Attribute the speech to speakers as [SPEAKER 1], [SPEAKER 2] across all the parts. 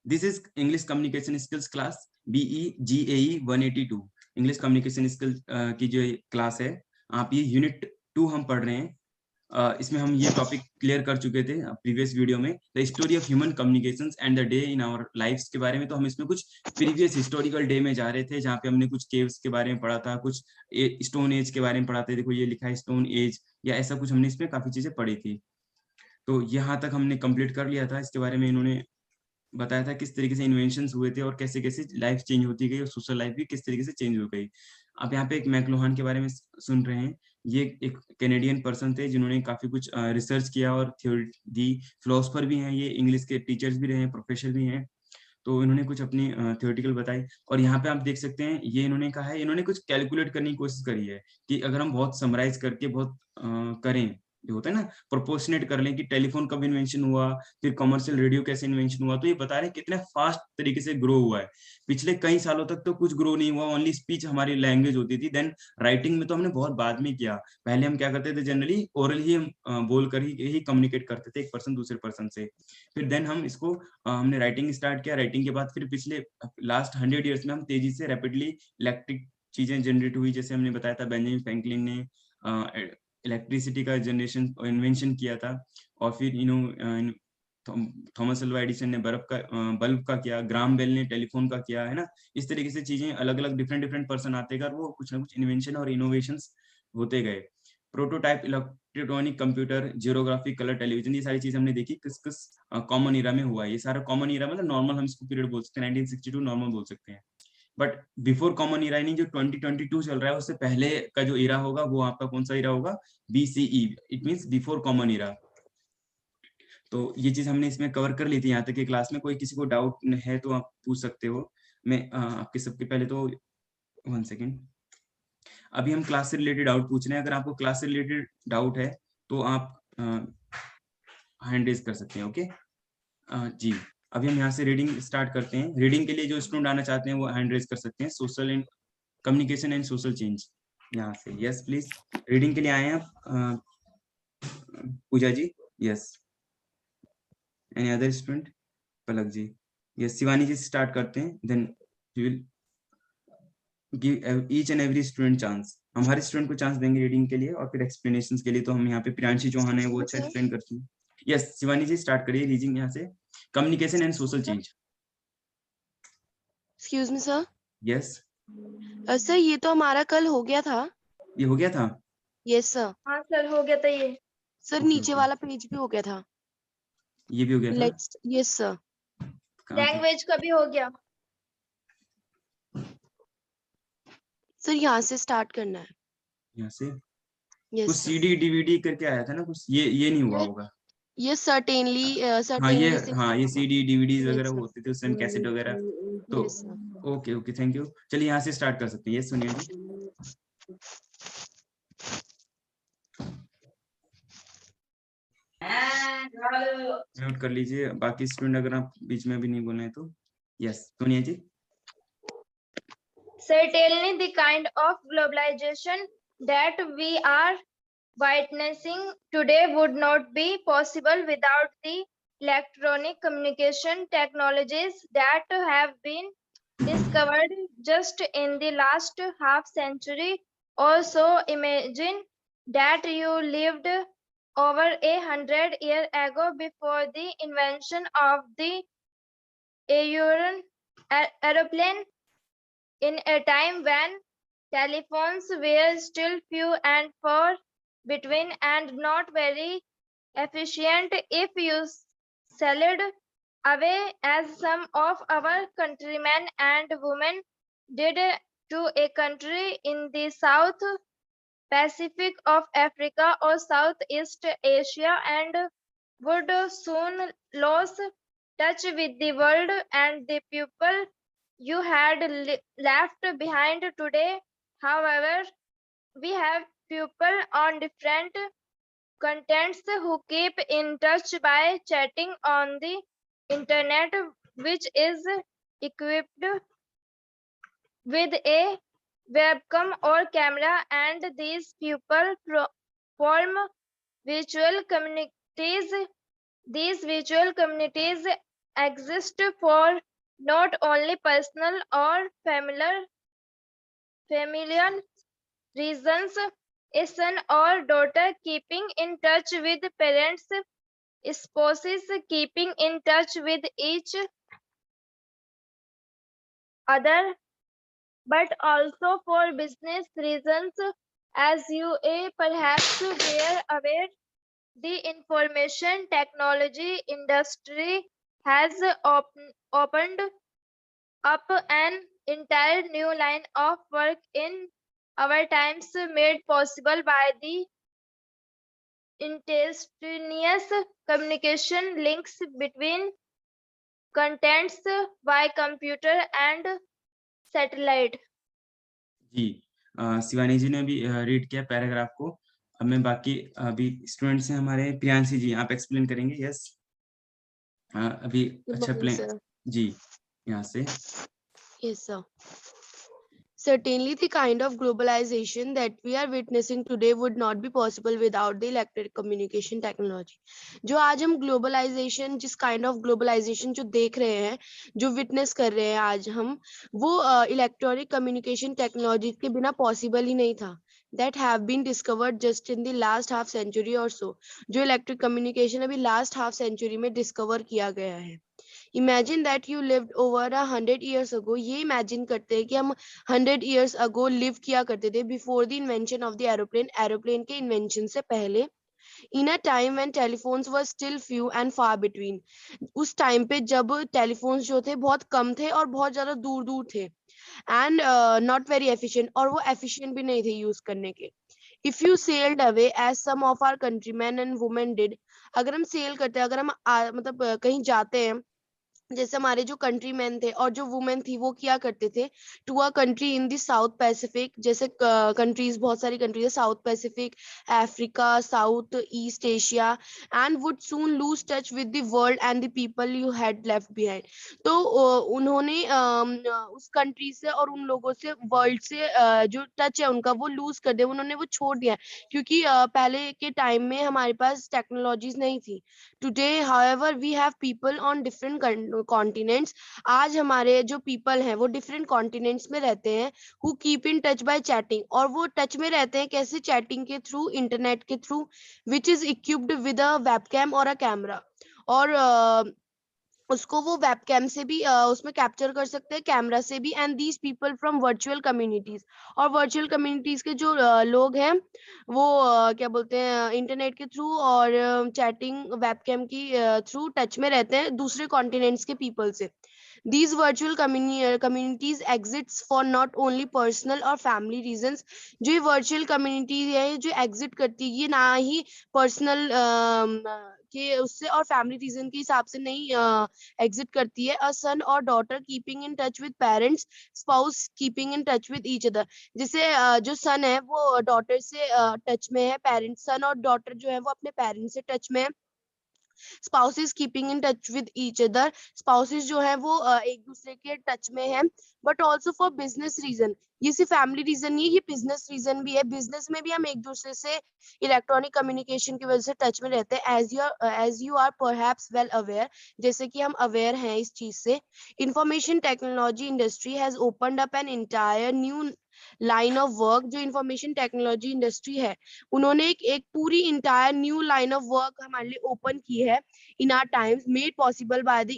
[SPEAKER 1] This is English Communication Skills class BEGAE 182 English communication skill की जो class है, आप ये यूनिट 2 हम पढ़ रहे हैं। इसमें हम ये टॉपिक क्लियर कर चुके थे प्रीवियस वीडियो में, the story of human communications and the day in our lives के बारे में। तो हम इसमें कुछ प्रीवियस हिस्टोरिकल डे में जा रहे थे, जहाँ पे हमने कुछ केव्स के बारे में पढ़ा था, कुछ स्टोन एज के बारे में पढ़ा था। देखो ये लिखा है स्टोन एज, या ऐसा कुछ हमने इसमें काफी चीजें पढ़ी थी। तो यहाँ तक हमने कंप्लीट कर लिया था। इसके बारे में इन्होंने बताया था किस तरीके से इन्वेंशंस हुए थे और कैसे कैसे लाइफ चेंज होती गई और सोशल लाइफ भी किस तरीके से चेंज हो गई। अब यहाँ पे एक मैक्लुहान के बारे में सुन रहे हैं। ये एक कैनेडियन पर्सन थे जिन्होंने काफी कुछ रिसर्च किया और थ्योरी दी। फिलोसफर भी हैं, ये इंग्लिश के टीचर्स भी रहे हैं, प्रोफेसर भी हैं। तो इन्होंने कुछ अपनी थ्योरेटिकल बताई। और यहाँ पे आप देख सकते हैं, ये इन्होंने कहा है, इन्होंने कुछ कैलकुलेट करने की कोशिश करी है कि अगर हम बहुत समराइज करके बहुत करें, जो होता है ना, प्रोपोर्शनेट कर लें कि टेलीफोन कब इन्वेंशन हुआ, फिर कमर्शियल रेडियो कैसे इन्वेंशन हुआ। तो ये बता रहे हैं कितने फास्ट तरीके से ग्रो हुआ है। पिछले कई सालों तक तो कुछ ग्रो नहीं हुआ, ओनली स्पीच हमारी लैंग्वेज होती थी। देन राइटिंग में तो हमने बहुत बाद में किया। पहले हम क्या करते थे, जनरली ओरल ही हम बोल कर ही कम्युनिकेट करते थे एक पर्सन दूसरे पर्सन से। फिर देन हम इसको हमने राइटिंग स्टार्ट किया। राइटिंग के बाद फिर पिछले लास्ट 100 ईयर्स में हम तेजी से रैपिडली इलेक्ट्रिक चीजें जनरेट हुई। जैसे हमने बताया था, बेंजामिन फ्रैंकलिन ने इलेक्ट्रिसिटी का जनरेशन इन्वेंशन किया था। और फिर थॉमस अल्वा एडिसन ने बल्ब का किया, ग्राम बेल ने टेलीफोन का किया, है ना। इस तरीके से चीजें अलग अलग डिफरेंट डिफरेंट पर्सन आते गए, वो कुछ ना कुछ इन्वेंशन और इनोवेशंस होते गए। Prototype electronic computer, xerography, colour television, ये सारी चीजें हमने देखी किस किस कॉमन इरा में हुआ है। ये सारा कॉमन इरा मतलब नॉर्मल हम इसको पीरियड बोल सकते हैं, 1962 नॉर्मल बोल सकते हैं। बट बिफोर कॉमन इरा नहीं, जो 2022 चल रहा है, उससे पहले का जो इरा होगा वो आपका कौन सा इरा होगा, BCE, it means before common इरा। तो ये चीज हमने इसमें कवर कर ली थी यहाँ तक की क्लास में। कोई किसी को डाउट है तो आप पूछ सकते हो। मैं आपके सबके पहले तो 1 सेकेंड, अभी हम क्लास से रिलेटेड डाउट पूछ रहे हैं। अगर आपको क्लास से रिलेटेड डाउट है तो आप हैंड रेज कर सकते हैं। ओके जी, अभी हम यहाँ से रीडिंग स्टार्ट करते हैं। रीडिंग के लिए जो स्टूडेंट आना चाहते हैं वो हैंड रेज कर सकते हैं। Social and communication and social change, यहाँ से यस प्लीज। रीडिंग के लिए आए हैं आप Puja ji? Yes. Any other student? Palak ji? Yes. Shivani ji से स्टार्ट करते हैं, then we will give each and every student chance. हम हर स्टूडेंट को चांस देंगे रीडिंग के लिए और फिर एक्सप्लेनेशन के लिए। तो हम यहाँ पे प्रियांशी चौहान है, वो अच्छा एक्सप्लेन करती है। यस शिवानी जी स्टार्ट करिए रीडिंग यहाँ से, communication and social change.
[SPEAKER 2] Excuse me sir.
[SPEAKER 1] Yes
[SPEAKER 2] sir ये तो हमारा कल हो गया था।
[SPEAKER 1] ये हो गया था?
[SPEAKER 2] Yes sir.
[SPEAKER 3] हाँ सर हो गया था ये।
[SPEAKER 2] सर
[SPEAKER 1] ओके
[SPEAKER 2] नीचे
[SPEAKER 1] ओके,
[SPEAKER 2] वाला पेज भी हो गया था।
[SPEAKER 1] ये भी हो गया था?
[SPEAKER 2] Let's yes sir.
[SPEAKER 1] कहाँ पे?
[SPEAKER 3] लैंग्वेज का भी हो गया।
[SPEAKER 2] सर यहाँ से स्टार्ट करना है।
[SPEAKER 1] यहाँ से
[SPEAKER 2] यस
[SPEAKER 1] कुछ
[SPEAKER 2] सर।
[SPEAKER 1] CD DVD करके आया था ना कुछ, ये नहीं हुआ होगा।
[SPEAKER 2] ये सर्टेनली
[SPEAKER 1] हाँ ये,
[SPEAKER 2] सर्टेनली से
[SPEAKER 1] हाँ ये CD DVDs
[SPEAKER 2] यस
[SPEAKER 1] वगैरह
[SPEAKER 2] सर।
[SPEAKER 1] होते थे उस टाइम, कैसेट वगैरह। तो
[SPEAKER 2] yes sir.
[SPEAKER 1] Okay okay, thank you. चलिए यहाँ से स्टार्ट कर सकते हैं। यस सोनिया जी। म्यूट कर लीजिए बाकी स्टूडेंट, अगर आप बीच में भी नहीं बोल रहे हैं तो। Yes Sonia ji.
[SPEAKER 3] Certainly the kind of globalization that we are witnessing today would not be possible without the electronic communication technologies that have been discovered just in the last half century or so. Imagine that you lived over 100 years ago before the invention of the aeroplane, in a time when telephones were still few and far between and not very efficient. If you sailed away, as some of our countrymen and women did, to a country in the South Pacific of Africa or Southeast Asia, and would soon lose touch with the world and the people you had left behind. Today, however, we have people on different continents who keep in touch by chatting on the internet, which is equipped with a webcam or camera, and these people form virtual communities. These virtual communities exist for not only personal or familiar reasons. A son or daughter keeping in touch with parents, spouses keeping in touch with each other, but also for business reasons. As you perhaps were aware, the information technology industry has opened up an entire new line of work in our times, made possible by the instantaneous communication links between contents by computer and satellite.
[SPEAKER 1] जी शिवानी जी ने भी read किया paragraph को। अब मैं बाकी अभी students हैं हमारे, प्रियांशी जी आप एक्सप्लेन करेंगे? यस अभी अच्छा प्ले जी यहाँ से।
[SPEAKER 2] Yes, sir. Certainly, the kind of globalization that we are witnessing today would not be possible without the electronic communication technology. जो आज हम globalization, जिस kind of globalization जो देख रहे हैं, जो witness कर रहे हैं आज हम, वो electronic communication technology के बिना possible ही नहीं था. That have been discovered just in the last half century or so. जो electric communication अभी last half century में discover किया गया है. Imagine that you lived over 100 years ago. ये imagine करते हैं कि हम 100 years ago live किया करते थे before the invention of the aeroplane. Aeroplane के invention से पहले, in a time when telephones were still few and far between. उस time पे जब telephones जो थे बहुत कम थे और बहुत ज़्यादा दूर दूर थे, and not very efficient, और वो efficient भी नहीं थे use करने के. If you sailed away as some of our countrymen and women did, अगर हम sail करते हैं, अगर हम मतलब कहीं जाते हैं, जैसे हमारे जो कंट्री मैन थे और जो वुमेन थी वो किया करते थे to a country in the south Pacific. जैसे कंट्रीज, बहुत सारी कंट्रीज है, south Pacific, Africa, south east Asia, and would soon lose touch with the world and the people you had left behind. तो उन्होंने उस कंट्री से और उन लोगों से, वर्ल्ड से जो टच है उनका वो लूज कर दिया, उन्होंने वो छोड़ दिया, क्योंकि पहले के टाइम में हमारे पास टेक्नोलॉजीज नहीं थी. Today, however, we have people on different continents. आज हमारे जो people हैं वो different continents में रहते हैं, who keep in touch by chatting. और वो touch में रहते हैं कैसे? chatting के through, internet के through, which is equipped with a webcam और a camera. और उसको वो वेबकैम से भी उसमें कैप्चर कर सकते हैं, कैमरा से भी. And these people from virtual communities, और वर्चुअल कम्युनिटीज के जो लोग हैं वो क्या बोलते हैं, इंटरनेट के थ्रू और चैटिंग वेबकैम की थ्रू टच में रहते हैं दूसरे कॉन्टिनेंट्स के पीपल से. These virtual communities exists for not only personal और family reasons. जो ये virtual community है जो exist करती है, ये ना ही personal के उससे और family reason के हिसाब से नहीं exist करती है. A son or daughter keeping in touch with parents, spouse keeping in touch with each other. जैसे जो son है वो daughter से touch में है, parents, son और daughter जो है वो अपने parents से touch में है. spouses keeping in touch with each other. spouses जो है वो एक दूसरे के टच में है. but also for business reason. ये सिर्फ फैमिली रीजन नहीं है, ये बिजनेस रीजन भी है. बिजनेस में भी हम एक दूसरे से इलेक्ट्रॉनिक कम्युनिकेशन की वजह से टच में रहते हैं. As you are perhaps well aware, जैसे कि हम अवेयर हैं इस चीज से. Information technology industry has opened up an entire new line of work. जो इंफॉर्मेशन टेक्नोलॉजी इंडस्ट्री है उन्होंने एक पूरी entire new line of work हमारे लिए ओपन की है in our times, made possible by the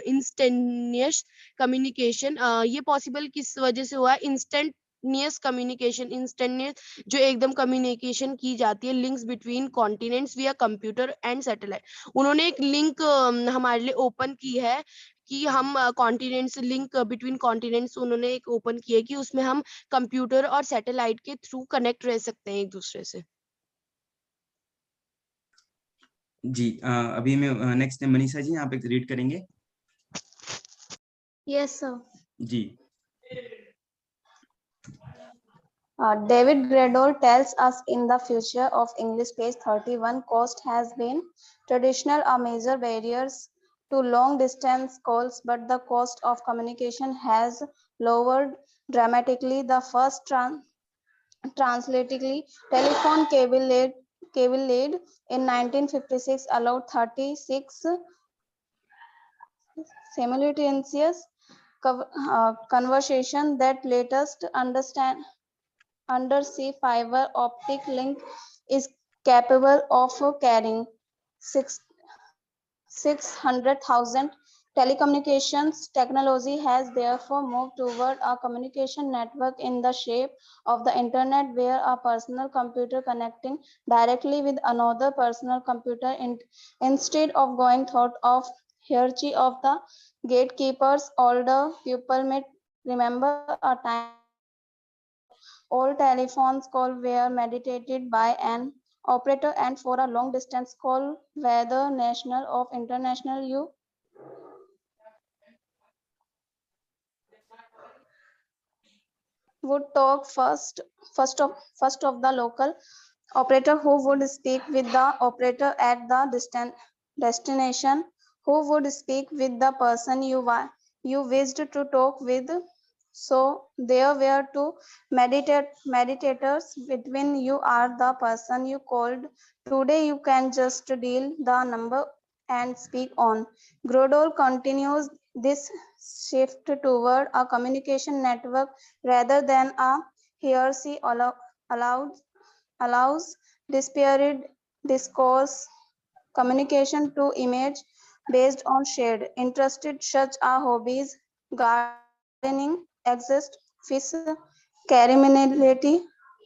[SPEAKER 2] instantaneous communication. ये पॉसिबल किस वजह से हुआ? Instantaneous communication. इंस्टेंटेनियस जो एकदम कम्युनिकेशन की जाती है, लिंक्स बिटवीन कॉन्टिनेंट्स विया कंप्यूटर एंड सैटेलाइट. उन्होंने एक लिंक हमारे लिए ओपन की है कि हम कॉन्टिनेंट्स, लिंक बिटवीन कॉन्टिनेंट्स उन्होंने एक ओपन किया कि उसमें हम कंप्यूटर और सैटेलाइट के थ्रू कनेक्ट रह सकते हैं एक दूसरे से.
[SPEAKER 1] जी अभी मैं नेक्स्ट है मनीषा जी, आप एक रीड करेंगे?
[SPEAKER 4] Yes, sir.
[SPEAKER 1] Ji.
[SPEAKER 4] David Gradol tells us in the future of English page 31, cost has been traditional a major barriers to long distance calls, but the cost of communication has lowered dramatically. The first transatlantic telephone cable laid in 1956 allowed 36 simultaneous conversation. That latest undersea fiber optic link is capable of carrying 600,000. Telecommunications technology has therefore moved toward a communication network in the shape of the internet, where a personal computer connecting directly with another personal computer instead of going thought of hierarchy of the gatekeepers. Older people may remember a time all telephones calls were mediated by an operator, and for a long distance call, whether national or international, you would talk first of the local operator, who would speak with the operator at the destination, who would speak with the person you wished to talk with. So there were two meditators between you are the person you called. Today you can just dial the number and speak on. Grodol continues this shift toward a communication network rather than a hierarchy allows disparate discourse communication to image based on shared interests such as hobbies, gardening, exist, fish, criminality,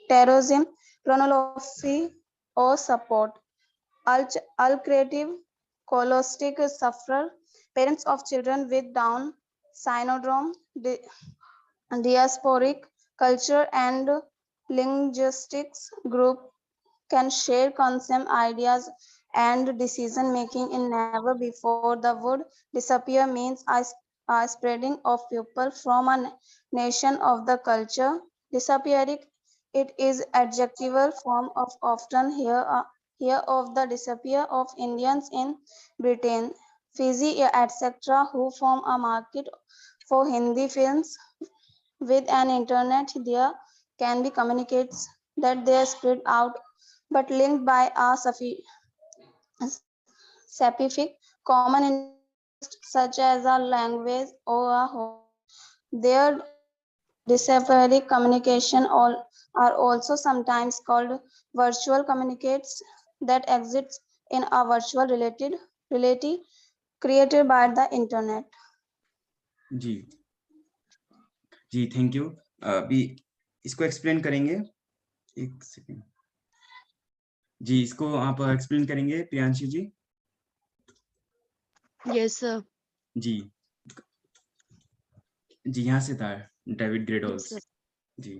[SPEAKER 4] terrorism, chronology, or support. Ulcerative colitis sufferer, parents of children with Down syndrome, diasporic culture, and linguistics group can share concept, ideas, and decision making in never before the would disappear means a spreading of people from a nation of the culture. Disappearing it is adjectival form of often hear of the disappear of Indians in Britain, Fiji, etc., who form a market for Hindi films. With an internet, there can be communicates that they are spread out but linked by a specific common interest such as a language or a hobby. Their disparate communication are also sometimes called virtual communicates that exist in a virtual reality created by the internet.
[SPEAKER 1] जी जी thank you. अभी इसको explain करेंगे, एक second जी, इसको आप explain करेंगे प्रियांशु जी?
[SPEAKER 2] Yes, sir.
[SPEAKER 1] जी जी, यहाँ से था David
[SPEAKER 2] Yes,
[SPEAKER 1] ग्रेडोल्स
[SPEAKER 2] sir.
[SPEAKER 1] Ji.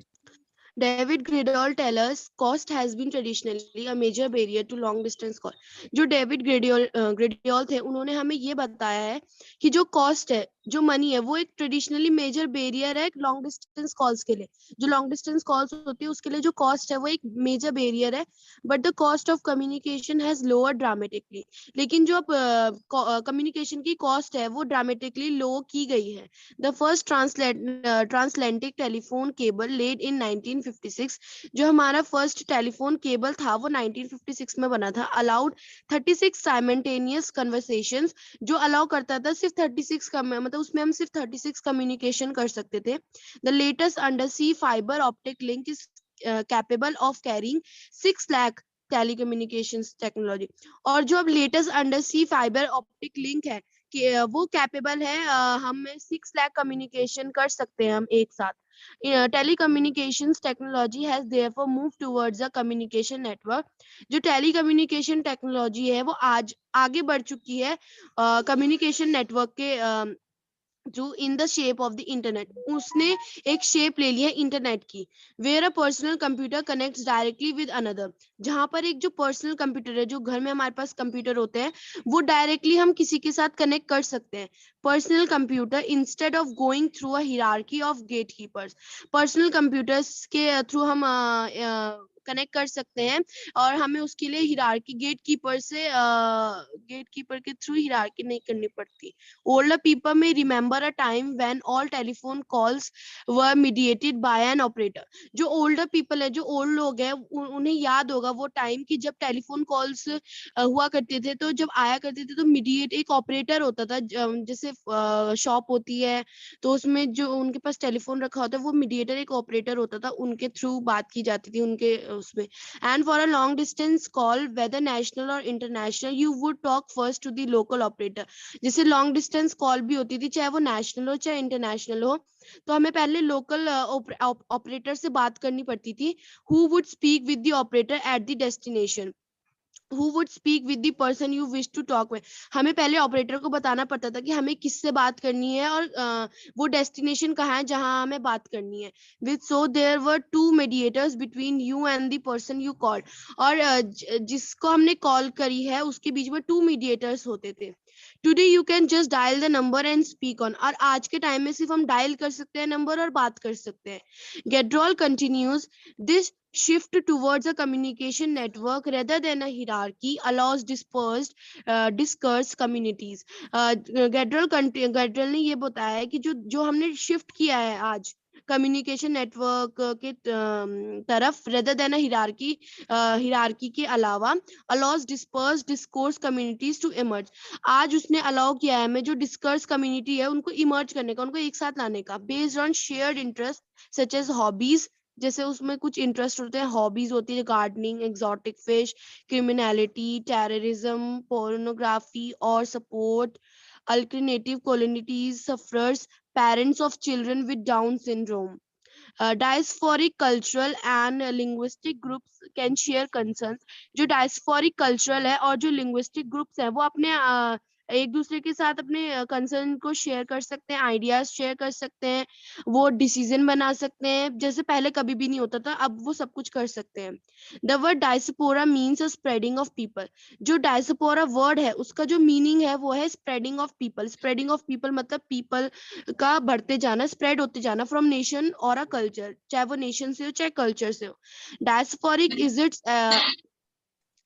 [SPEAKER 2] David Gredol tell us cost has been traditionally a major barrier to long distance call. जो डेविड ग्रेडियोल थे, उन्होंने हमें ये बताया है कि जो कॉस्ट है, जो मनी है, वो एक ट्रेडिशनली मेजर बैरियर है लॉन्ग डिस्टेंस कॉल्स के लिए। जो लॉन्ग डिस्टेंस कॉल्स होती है उसके लिए जो कॉस्ट है वो एक मेजर बैरियर है, but the cost of communication has lower dramatically. लेकिन जो कम्युनिकेशन की कॉस्ट है वो ड्रामेटिकली लो की गई है। The first transatlantic telephone cable laid in 1956, जो हमारा फर्स्ट टेलीफोन केबल था वो 1956 में बना था, अलाउड 36 साइमल्टेनियस कन्वर्सेशंस, जो अलाउ करता था सिर्फ 36 मतलब उसमें हम सिर्फ 36 कम्युनिकेशन कर सकते थे। The latest under sea fibre optic link is capable of carrying 6 lakh telecommunications technology. और जो अब latest under sea fibre optic link है कि वो कैपेबल है, हम 6 लाख कम्युनिकेशन कर सकते हैं हम एक साथ। Telecommunications technology has therefore moved towards a communication network. जो telecommunication technology है वो आज आगे बढ़ चुकी है communication network के जो in the shape of the internet. उसने एक शेप ले लिया इंटरनेट की, where a personal computer connects directly with another. जहां पर एक जो पर्सनल कंप्यूटर है, जो घर में हमारे पास कंप्यूटर होते हैं, वो डायरेक्टली हम किसी के साथ कनेक्ट कर सकते हैं। Personal computer instead of going through a hierarchy of gatekeepers. Personal computers के थ्रू हम कनेक्ट कर सकते हैं, और हमें उसके लिए हिरार्की गेटकीपर के थ्रू हिरार्की नहीं करनी पड़ती। Older people may remember a time when all telephone calls were mediated by an operator. जो older people है, जो old लोग हैं, उन्हें याद होगा वो टाइम कि जब टेलीफोन कॉल्स हुआ करते थे, तो जब आया करते थे तो मीडिएट एक ऑपरेटर होता था। जैसे शॉप होती है तो उसमें जो उनके पास टेलीफोन रखा होता है वो मीडिएटर एक ऑपरेटर होता था, उनके थ्रू बात की जाती थी उनके उसमें। And for a long distance call whether national और international you would talk first to the local operator. जैसे लॉन्ग डिस्टेंस कॉल भी होती थी, चाहे वो नेशनल हो चाहे इंटरनेशनल हो, तो हमें पहले लोकल ऑपरेटर से बात करनी पड़ती थी। Who would speak with the operator at the destination, who would speak with the person you wish to talk with। हमें पहले ऑपरेटर को बताना पड़ता था कि हमें किससे बात करनी है और वो डेस्टिनेशन कहाँ है जहाँ हमें बात करनी है। with so there were two mediators between you and the person you called। और जिसको हमने कॉल करी है उसके बीच में टू मीडिएटर्स होते थे। Today you can just dial the number and speak on. और आज के टाइम में सिर्फ हम डायल कर सकते हैं नंबर और बात कर सकते हैं। गेड्रोल continues, this shift towards a communication network rather than a hierarchy allows dispersed communities। गेड्रोल ने ये बताया है कि जो हमने शिफ्ट किया है आज कम्युनिकेशन नेटवर्क के तरफ, रेदर देन हिरार्की के अलावा, allows disperse discourse communities to emerge. आज उसने अलाउ किया है हमें जो डिस्कर्स कम्युनिटी है उनको इमर्ज करने का, उनको एक साथ लाने का, based on shared interest such as hobbies. जैसे उसमें कुछ इंटरेस्ट होते हैं, हॉबीज होती है gardening, exotic fish, criminality, terrorism, pornography और support alternative communities, sufferers, parents of children with Down syndrome। Diasporic cultural and linguistic groups can share concerns। जो diasporic cultural है और जो linguistic groups है वो अपने एक दूसरे के साथ अपने कंसर्न को शेयर कर सकते हैं, आइडियाज शेयर कर सकते हैं, वो डिसीजन बना सकते हैं, जैसे पहले कभी भी नहीं होता था, अब वो सब कुछ कर सकते हैं। The word diaspora means a spreading of people. जो डायस्पोरा वर्ड है उसका जो मीनिंग है वो है spreading of people. Spreading of people मतलब पीपल का बढ़ते जाना, स्प्रेड होते जाना फ्रॉम नेशन और अ कल्चर, चाहे वो नेशन से हो चाहे कल्चर से हो। Diasporic is it's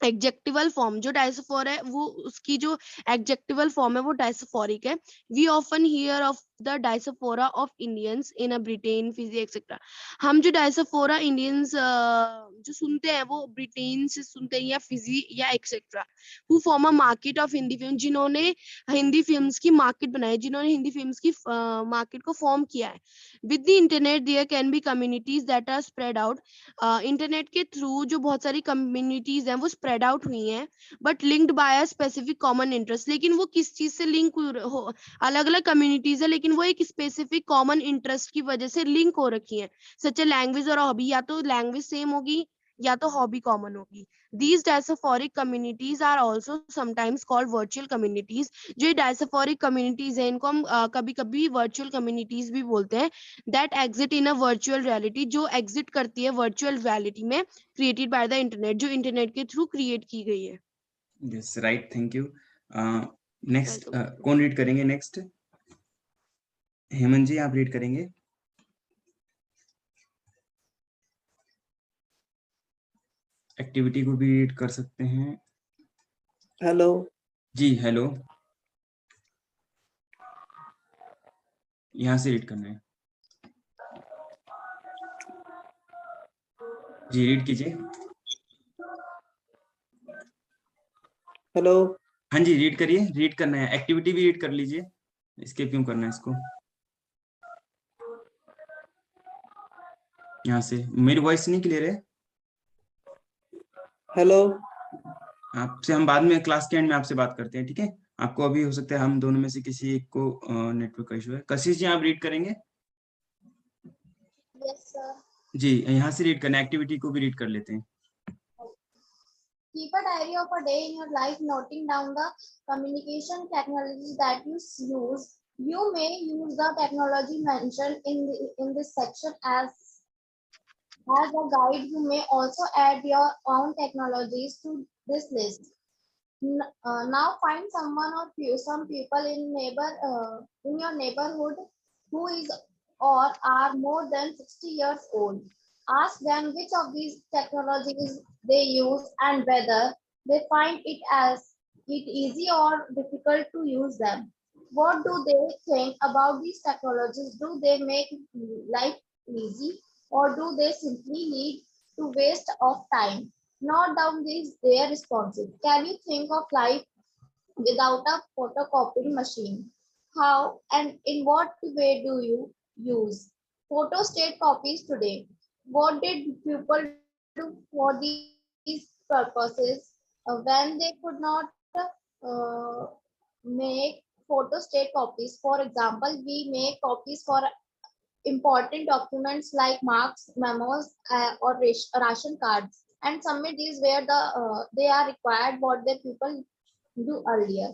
[SPEAKER 2] adjectival form. जो डायस्पोरा है वो उसकी जो एडजेक्टिवल फॉर्म है वो डायस्पोरिक है। We often hear of the diaspora of Indians in a Britain, Fiji etcetera. हम जो डायस्पोरा इंडियंस जो सुनते हैं वो ब्रिटेन से सुनते हैं या फिजी या etcetera. Who form a market of Hindi film, जिन्होंने हिंदी फिल्म्स की मार्केट बनाई, जिन्होंने हिंदी फिल्म्स की मार्केट को फॉर्म किया है। With the internet there can be communities that are spread out. Internet के थ्रू जो बहुत सारी कम्युनिटीज हैं वो स्प्रेड आउट हुई हैं, but linked by a specific common interest. लेकिन वो किस चीज से लिंक हो, अलग अलग कम्युनिटीज है लेकिन वो एक स्पेसिफिक कॉमन इंटरेस्ट की वजह से लिंक हो रखी है। सच ए लैंग्वेज और हॉबी, या तो लैंग्वेज सेम होगी या तो हॉबी कॉमन होगी। These diasporic communities are also sometimes called virtual communities। जो ये diasporic communities हैं इनको हम कभी कभी virtual communities भी बोलते हैं। That exist in a virtual reality, जो exist करती है virtual reality में, created by the internet, जो internet के थ्रू create की गई है।
[SPEAKER 1] Yes, right, thank you। Next कौन रीड करेंगे? नेक्स्ट हेमंत जी आप रीड करेंगे। एक्टिविटी को भी रीड कर सकते हैं।
[SPEAKER 5] हेलो
[SPEAKER 1] जी हेलो, यहाँ से रीड करना है जी, रीड कीजिए।
[SPEAKER 5] हेलो
[SPEAKER 1] हाँ जी रीड करिए, रीड करना है, एक्टिविटी भी रीड कर लीजिए, स्किप क्यों करना है इसको। यहाँ से मेरी वॉइस नहीं क्लियर है?
[SPEAKER 5] हेलो
[SPEAKER 1] आपसे हम बाद में क्लास के एंड में आपसे बात करते हैं, ठीक है? आपको अभी हो सकता है हम दोनों में से किसी एक को नेटवर्क का इशू है। कशिश जी आप रीड करेंगे?
[SPEAKER 3] Yes, sir.
[SPEAKER 1] जी यहाँ से रीड करना है, एक्टिविटी को भी रीड कर लेते हैं।
[SPEAKER 3] Keep a diary of a day in your life, noting down the communication technologies that you use. You may use the technology mentioned in this section as a guide. You may also add your own technologies to this list. Now find someone or some people in your neighborhood who is or are more than 60 years old. Ask them which of these technologies they use and whether they find it easy or difficult to use them. What do they think about these technologies? Do they make life easy or do they simply lead to waste of time? Note down these their responses. Can you think of life without a photocopying machine? How and in what way do you use photostat copies today? What did people do for these purposes when they could not uh, make photostat copies? For example, we make copies for important documents like marks, memos, or ration cards, and submit these where they are required. What the people do earlier.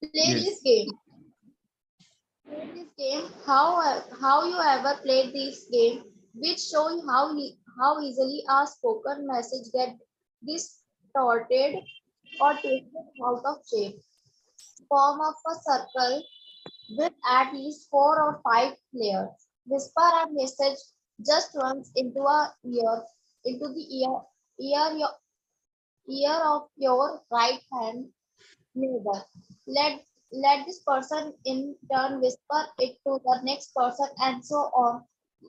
[SPEAKER 3] Play this
[SPEAKER 1] Yes.
[SPEAKER 3] game. Play this game. How you ever played this game, which show you how easily a spoken message get distorted or twisted out of shape. Form of a circle with at least 4 or 5 layers. Whisper a message just once into the ear, your, ear of your right hand neighbor. Let let this person in turn whisper it to the next person and so on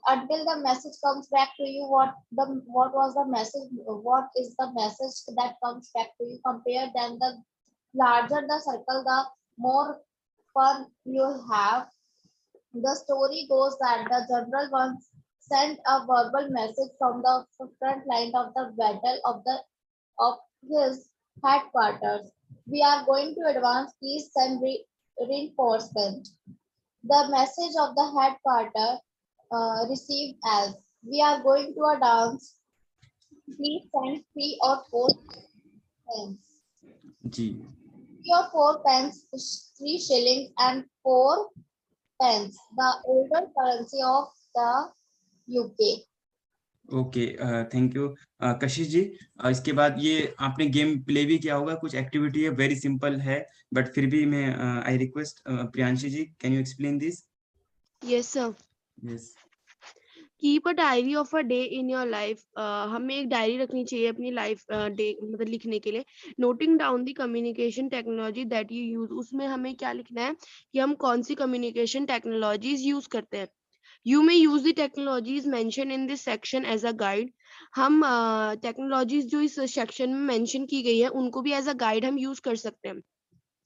[SPEAKER 3] until the message comes back to you. What was the message? What is the message that comes back to you? Compare then the larger the circle, the more fun you have. The story goes that the general once sent a verbal message from the front line of the battle of his headquarters. We are going to advance. Please send reinforcement. The message of the headquarters received as we are going to a dance. Please send 3 or 4 pence.
[SPEAKER 1] Ji.
[SPEAKER 3] 3 or 4 pence, 3 shillings and 4 pence, the older currency of the UK.
[SPEAKER 1] Okay, thank you कशिश जी. इसके बाद ये आपने game play भी किया होगा, कुछ activity है, very simple है, बट फिर भी मैं I request Priyanshi ji, can you explain this?
[SPEAKER 2] Yes, sir.
[SPEAKER 1] Yes.
[SPEAKER 2] Keep a diary of a day in your life. हमें एक डायरी रखनी चाहिए अपनी लाइफ डे मतलब लिखने के लिए. Noting down the communication technology that you use. उसमें हमें क्या लिखना है कि हम कौन सी कम्युनिकेशन टेक्नोलॉजीज यूज करते हैं. You may use the technologies mentioned in this section as a guide. हम टेक्नोलॉजीज जो इस सेक्शन में मेंशन की गई है उनको भी एज अ गाइड हम यूज कर सकते हैं.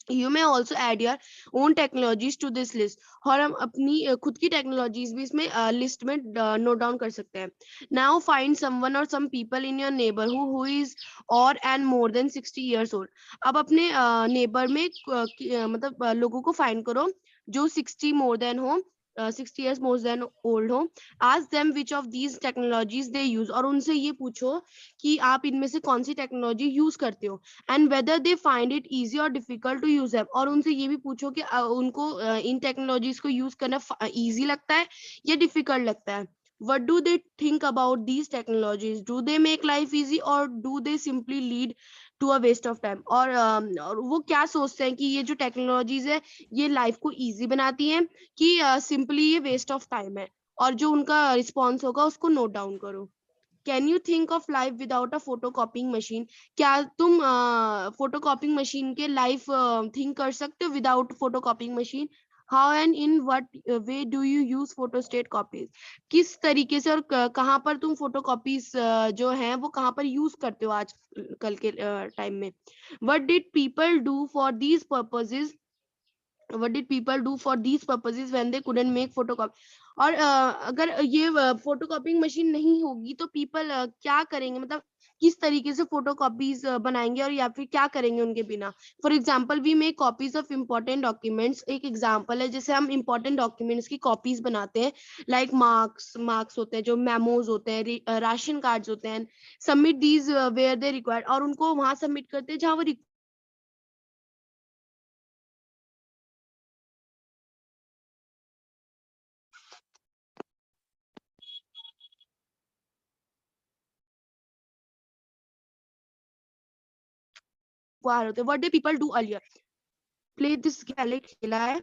[SPEAKER 2] You may also add your own technologies to this list. और हम अपनी खुद की टेक्नोलॉजीज भी इसमें लिस्ट में नोट डाउन कर सकते हैं. Now find someone or some people in your neighborhood who is or and more than 60 years old. अब अपने नेबर में मतलब लोगों को फाइंड करो जो 60 more than हो, 60 years more than old हो. Ask them which of these technologies they use. और उनसे ये पूछो कि आप इनमें से कौन सी टेक्नोलॉजी यूज करते हो. And whether they find it easy और डिफिकल्ट टू यूज देम. और उनसे ये भी पूछो कि उनको इन टेक्नोलॉजीज को यूज करना इजी लगता है या डिफिकल्ट लगता है. What do they think about these technologies? Do they make life easy or do they simply lead to a waste of time? और वो क्या सोचते हैं कि ये जो टेक्नोलॉजीज है ये लाइफ को इजी बनाती हैं कि सिंपली ये वेस्ट ऑफ टाइम है. और जो उनका रिस्पॉन्स होगा उसको नोट डाउन करो. Can you think of life without a photocopying machine. क्या तुम फोटोकॉपिंग मशीन के लाइफ थिंक कर सकते हो without photocopying machine? How and in what way do you use photostat copies. किस तरीके से और कहाँ पर तुम फोटोकॉपीज जो हैं वो कहाँ पर यूज करते हो आज कल के टाइम में. What did people do for these purposes. what did people do for these purposes when they couldn't make photocopy. और अगर ये फोटोकॉपिंग मशीन नहीं होगी तो पीपल क्या करेंगे मतलब किस तरीके से फोटोकॉपीज बनाएंगे और या फिर क्या करेंगे उनके बिना. For example we make copies of important documents. एक एग्जाम्पल है जैसे हम इम्पोर्टेंट डॉक्यूमेंट्स की कॉपीज बनाते हैं लाइक मार्क्स होते हैं जो मेमोज होते हैं राशन कार्ड्स होते हैं. Submit these where they required. और उनको वहां सबमिट करते हैं जहाँ वो रिक्वायर होते हैं. What do people do earlier. Play this खेला है.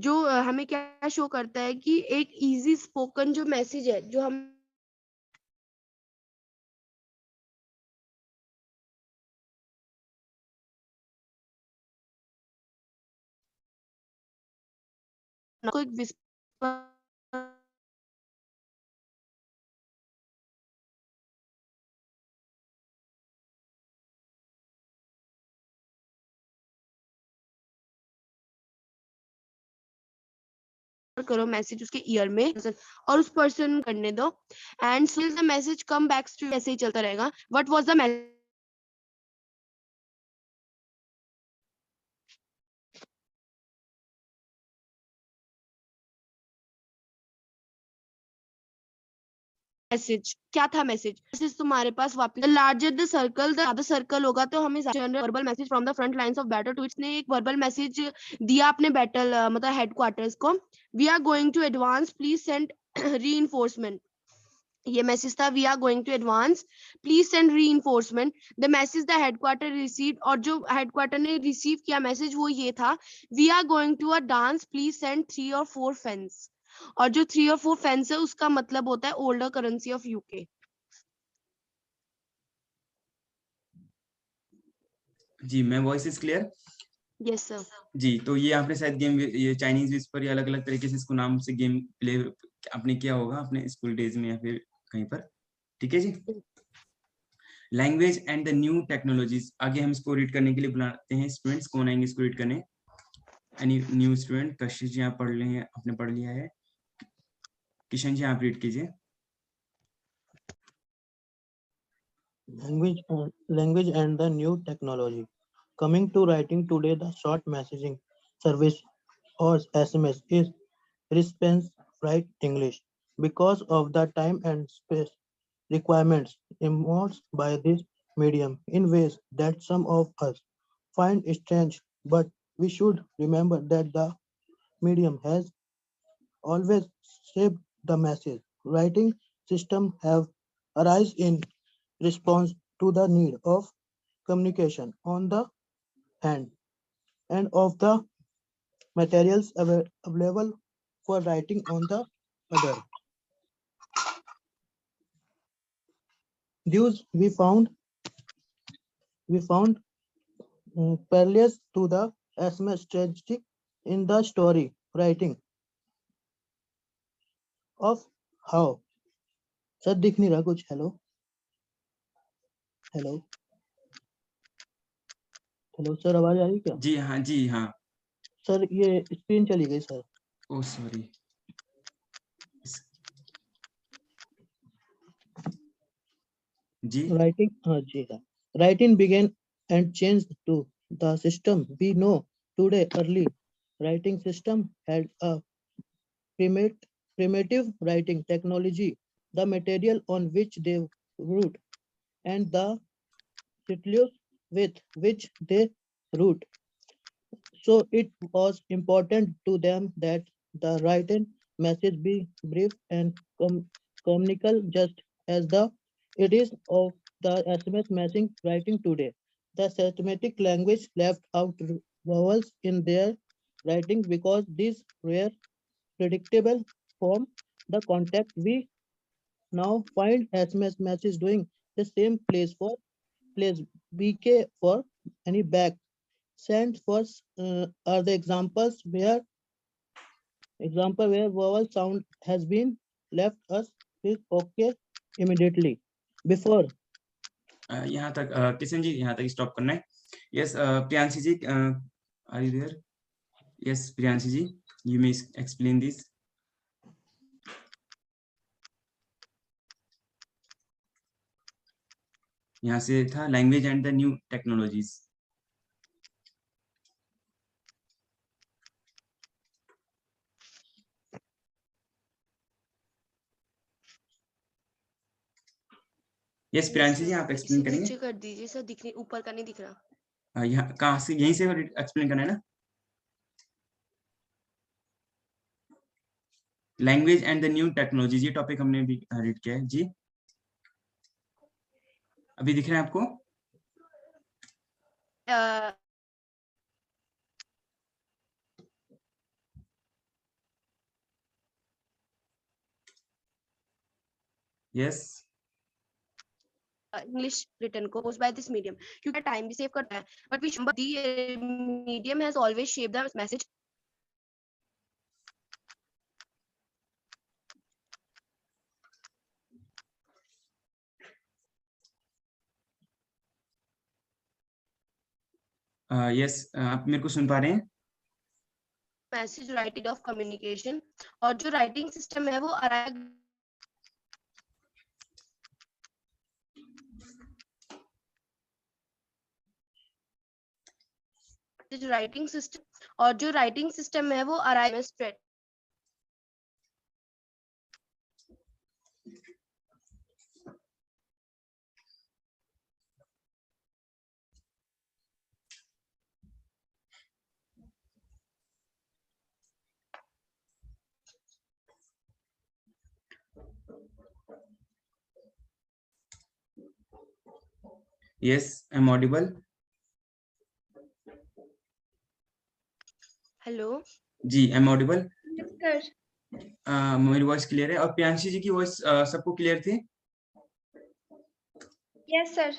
[SPEAKER 2] जो हमें क्या शो करता है कि एक इजी स्पोकन जो मैसेज है जो हम को एक whisper करो मैसेज उसके ईयर में और उस पर्सन करने दो and still the message come back to ऐसे ही चलता रहेगा व्हाट वाज द मैसेज क्या था मैसेज तुम्हारे पास वापस लार्जर द सर्कल द ज्यादा सर्कल होगा तो हमें verbal message from the front lines of battle to ने एक वर्बल मैसेज दिया अपने बैटल मतलब हेडक्वार्टर्स को we are going to advance please send reinforcement ये मैसेज था we are going to advance please send reinforcement the message the headquarter receive और जो हेडक्वार्टर ने रिसीव किया मैसेज वो ये था we are going to a dance please send 3 और 4 फेंस और जो 3 और 4 फेंस है उसका मतलब होता है ओल्डर करेंसी ऑफ यूके
[SPEAKER 1] जी मैं voice is clear.
[SPEAKER 2] Yes sir
[SPEAKER 1] जी तो ये आपने शायद गेम ये चाइनीज विस्पर या अलग अलग तरीके से इसको नाम से गेम प्ले आपने किया होगा अपने स्कूल डेज में या फिर कहीं पर। ठीक है जी। Language and the new technologies आगे हम इसको रीड करने के लिए बुलाते हैं स्टूडेंट्स। कौन आएंगे इसको रीड करने? Any new student? कशिश जी आप पढ़ लिए हैं, आपने पढ़ लिया है। किशन जी आप रीड कीजिए।
[SPEAKER 6] Language and the new technology. Coming to writing today, the short messaging service or SMS is response write English because of the time and space requirements imposed by this medium in ways that some of us find strange, but we should remember that the medium has always shaped the message. Writing system have arisen in response to the need of communication on the hand and of the materials available for writing on the other. Thus, we found parallels to the SMS strategy in the story writing of how. Sir दिख नहीं रहा कुछ। Hello hello hello sir आवाज आ रही क्या?
[SPEAKER 1] जी हाँ जी हाँ।
[SPEAKER 6] Sir ये स्क्रीन चली गई सर।
[SPEAKER 1] ओ सॉरी। जी
[SPEAKER 6] Writing, हाँ जी हाँ। Writing began and changed to the system we know today. Early writing system had a primitive writing technology, the material on which they wrote, and the stylus with which they wrote. So it was important to them that the written message be brief and communicable, just as it is of the SMS messaging writing today. The systematic language left out vowels in their writing because these were predictable from the context. We now find SMS message doing the same place BK for any back. Send first are the example where vowel sound has been left us with okay immediately. Before
[SPEAKER 1] यहाँ तक किशन जी यहाँ तक stop करना है। Yes Priyanshi ji are you there? Yes Priyanshi ji you may explain this. यहाँ से था language and the new technologies. Yes Priyanshi ji आप एक्सप्लेन करेंगे?
[SPEAKER 2] नीचे कर दीजिए सर, दिख नहीं, ऊपर का नहीं दिख रहा।
[SPEAKER 1] यहाँ कहाँ से? यहीं से एक्सप्लेन करना है ना? Language and the new technologies ये टॉपिक हमने भी रीड किया है जी। अभी दिख रहा है आपको? Yes.
[SPEAKER 2] English written course by this medium, क्योंकि टाइम भी सेव करता है, but we but the medium has always shaped the message.
[SPEAKER 1] Yes, आप मेरे को सुन पा रहे हैं?
[SPEAKER 2] मैसेज राइटिंग ऑफ कम्युनिकेशन, और जो राइटिंग सिस्टम है वो राइटिंग सिस्टम है वो arrive
[SPEAKER 1] Yes, I'm audible.
[SPEAKER 2] Hello
[SPEAKER 1] जी, I'm audible.
[SPEAKER 3] Yes, sir.
[SPEAKER 1] मेरी वॉइस क्लियर है और प्रियांशी जी की वॉइस सबको क्लियर थी?
[SPEAKER 3] Yes, sir.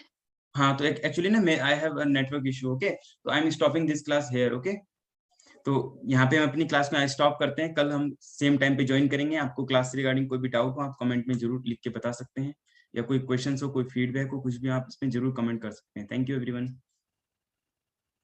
[SPEAKER 1] हाँ, तो एक्चुअली ना मैं I have a network issue, okay, तो I am stopping this class here, okay. तो यहाँ पे हम अपनी क्लास में स्टॉप करते हैं, कल हम सेम टाइम पे ज्वाइन करेंगे। आपको क्लास से रिगार्डिंग कोई भी डाउट हो आप कमेंट में जरूर लिख के बता सकते हैं, या कोई क्वेश्चन हो, कोई फीडबैक हो, कुछ भी आप इसमें जरूर कमेंट कर सकते हैं। Thank you everyone.